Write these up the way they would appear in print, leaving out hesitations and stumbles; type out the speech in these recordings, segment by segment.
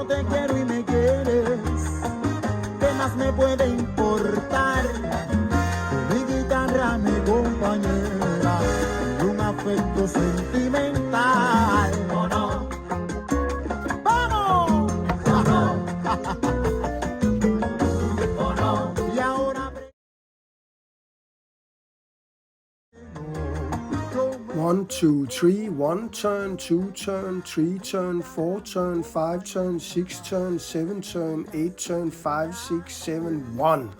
te quiero y me quieres, ¿qué más me puede importar? Mi guitarra, mi compañera, y un afecto sentimental. ¿O no? ¡Vamos! ¿O no? ¿O no? Y ahora... 1, 2, 3, 1 turn, 2 turn, 3 turn, 4 turn, 5 turn, 6 turn, 7 turn, 8 turn, 5, 6, 7, 1.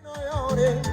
No llores,